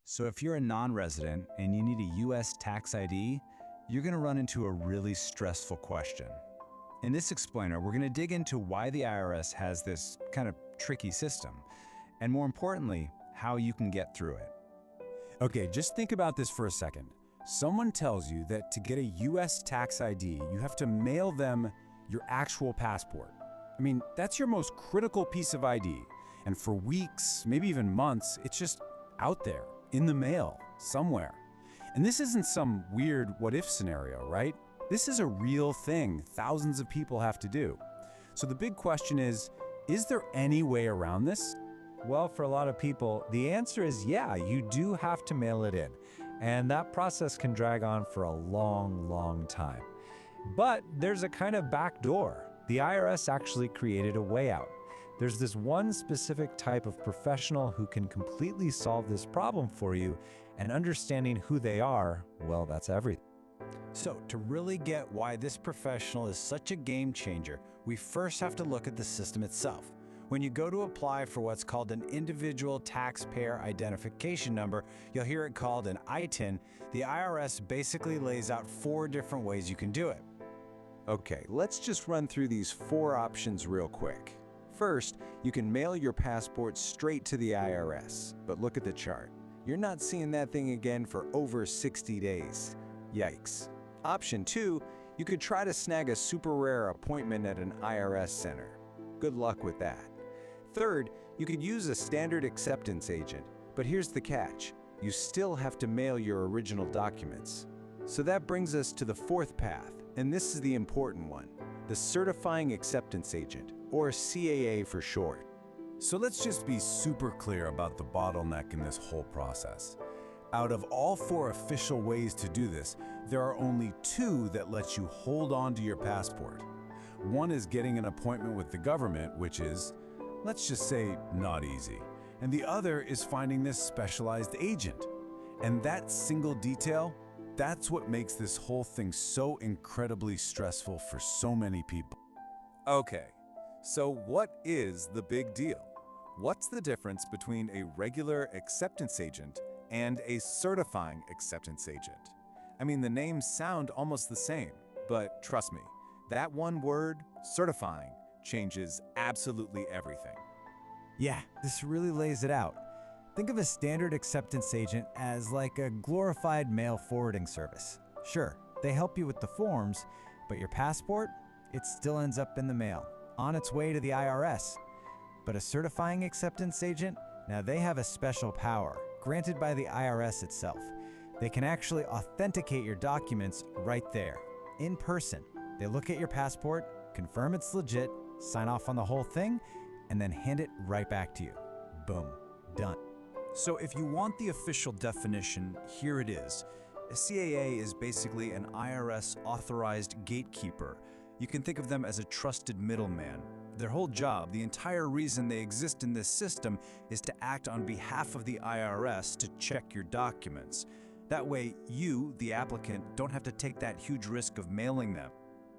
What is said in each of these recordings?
So if you're a non-resident and you need a US tax ID, you're going to run into a really stressful question. In this explainer, we're going to dig into why the IRS has this kind of tricky system, and more importantly, how you can get through it. Okay, just think about this for a second. Someone tells you that to get a US tax ID, you have to mail them your actual passport. I mean, that's your most critical piece of ID. And for weeks, maybe even months, it's just out there, in the mail, somewhere. And this isn't some weird what-if scenario, right? This is a real thing thousands of people have to do. So the big question is there any way around this? Well, for a lot of people, the answer is yeah, you do have to mail it in. And that process can drag on for a long, long time. But there's a kind of back door. The IRS actually created a way out. There's this one specific type of professional who can completely solve this problem for you, and understanding who they are, well, that's everything. So to really get why this professional is such a game changer, we first have to look at the system itself. When you go to apply for what's called an Individual Taxpayer Identification Number, you'll hear it called an ITIN. The IRS basically lays out 4 different ways you can do it. Okay, let's just run through these 4 options real quick. First, you can mail your passport straight to the IRS, but look at the chart. You're not seeing that thing again for over 60 days. Yikes. Option 2, you could try to snag a super rare appointment at an IRS center. Good luck with that. Third, you could use a standard acceptance agent, but here's the catch. You still have to mail your original documents. So that brings us to the 4th path, and this is the important one, the certifying acceptance agent, or CAA for short. So let's just be super clear about the bottleneck in this whole process. Out of all 4 official ways to do this, there are only 2 that let you hold on to your passport. One is getting an appointment with the government, which is, let's just say, not easy. And the other is finding this specialized agent. And that single detail, that's what makes this whole thing so incredibly stressful for so many people. Okay, so what is the big deal? What's the difference between a regular acceptance agent and a certifying acceptance agent? I mean, the names sound almost the same, but trust me, that one word, certifying, changes absolutely everything. Yeah, this really lays it out. Think of a standard acceptance agent as like a glorified mail forwarding service. Sure, they help you with the forms, but your passport, it still ends up in the mail, on its way to the IRS. But a certifying acceptance agent, now they have a special power, granted by the IRS itself. They can actually authenticate your documents right there, in person. They look at your passport, confirm it's legit, sign off on the whole thing, and then hand it right back to you. Boom, done. So if you want the official definition, here it is. A CAA is basically an IRS-authorized gatekeeper. You can think of them as a trusted middleman. Their whole job, the entire reason they exist in this system, is to act on behalf of the IRS to check your documents. That way, you, the applicant, don't have to take that huge risk of mailing them.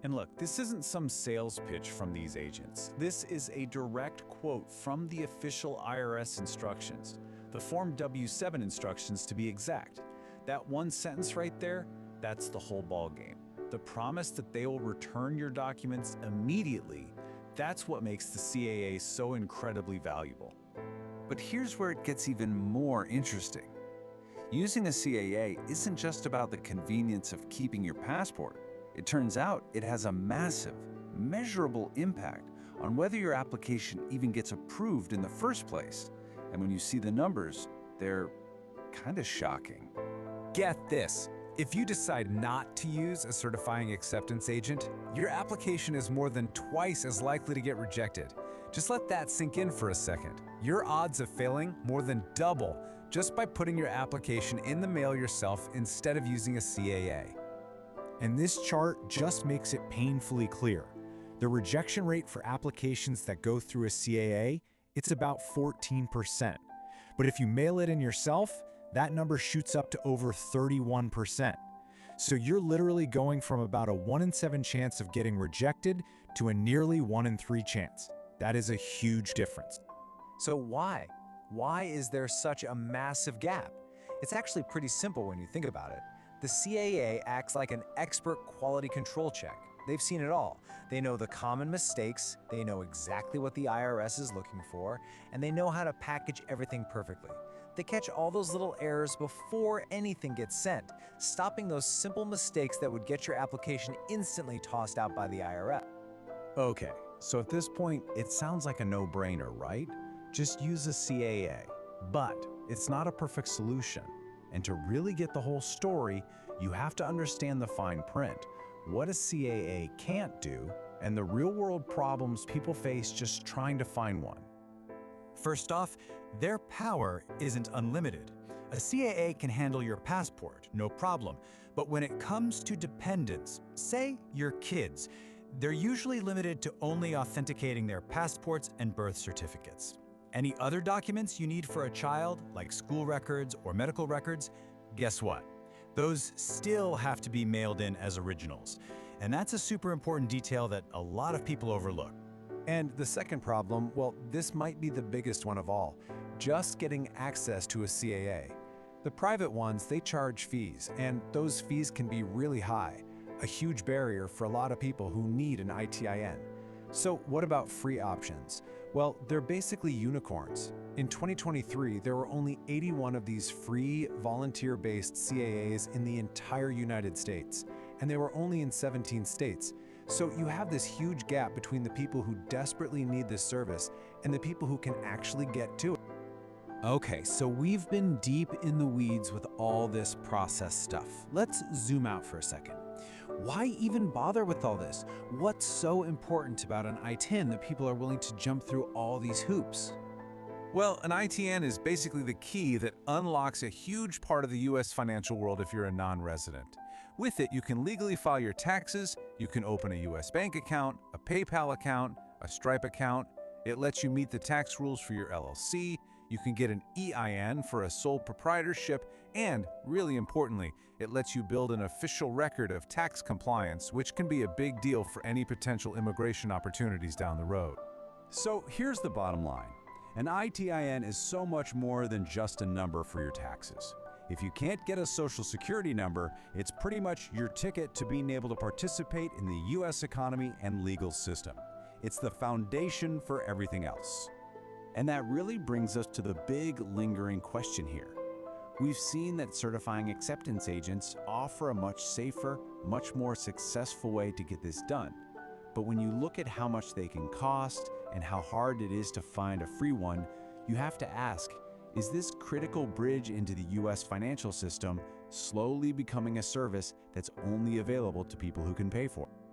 And look, this isn't some sales pitch from these agents. This is a direct quote from the official IRS instructions, the Form W-7 instructions to be exact. That one sentence right there, that's the whole ballgame. The promise that they will return your documents immediately, that's what makes the CAA so incredibly valuable. But here's where it gets even more interesting. Using a CAA isn't just about the convenience of keeping your passport. It turns out it has a massive, measurable impact on whether your application even gets approved in the first place. And when you see the numbers, they're kind of shocking. Get this. If you decide not to use a certifying acceptance agent, your application is more than twice as likely to get rejected. Just let that sink in for a second. Your odds of failing more than double just by putting your application in the mail yourself instead of using a CAA. And this chart just makes it painfully clear. The rejection rate for applications that go through a CAA, it's about 14%. But if you mail it in yourself, that number shoots up to over 31%. So you're literally going from about a 1 in 7 chance of getting rejected to a nearly 1 in 3 chance. That is a huge difference. So why? Why is there such a massive gap? It's actually pretty simple when you think about it. The CAA acts like an expert quality control check. They've seen it all. They know the common mistakes, they know exactly what the IRS is looking for, and they know how to package everything perfectly. They catch all those little errors before anything gets sent, stopping those simple mistakes that would get your application instantly tossed out by the IRS. Okay, so at this point, it sounds like a no-brainer, right? Just use a CAA. But it's not a perfect solution. And to really get the whole story, you have to understand the fine print, what a CAA can't do, and the real-world problems people face just trying to find one. First off, their power isn't unlimited. A CAA can handle your passport, no problem. But when it comes to dependents, say your kids, they're usually limited to only authenticating their passports and birth certificates. Any other documents you need for a child, like school records or medical records, guess what? Those still have to be mailed in as originals. And that's a super important detail that a lot of people overlook. And the second problem, well, this might be the biggest one of all, just getting access to a CAA. The private ones, they charge fees, and those fees can be really high, a huge barrier for a lot of people who need an ITIN. So what about free options? Well, they're basically unicorns. In 2023, there were only 81 of these free, volunteer-based CAAs in the entire United States, and they were only in 17 states. So you have this huge gap between the people who desperately need this service and the people who can actually get to it. Okay, so we've been deep in the weeds with all this process stuff. Let's zoom out for a second. Why even bother with all this? What's so important about an ITIN that people are willing to jump through all these hoops? Well, an ITN is basically the key that unlocks a huge part of the U.S. financial world if you're a non-resident. With it, you can legally file your taxes, you can open a U.S. bank account, a PayPal account, a Stripe account. It lets you meet the tax rules for your LLC, you can get an EIN for a sole proprietorship, and, really importantly, it lets you build an official record of tax compliance, which can be a big deal for any potential immigration opportunities down the road. So here's the bottom line. An ITIN is so much more than just a number for your taxes. If you can't get a social security number, it's pretty much your ticket to being able to participate in the U.S. economy and legal system. It's the foundation for everything else. And that really brings us to the big lingering question here. We've seen that certifying acceptance agents offer a much safer, much more successful way to get this done. But when you look at how much they can cost and how hard it is to find a free one, you have to ask, is this critical bridge into the U.S. financial system slowly becoming a service that's only available to people who can pay for it?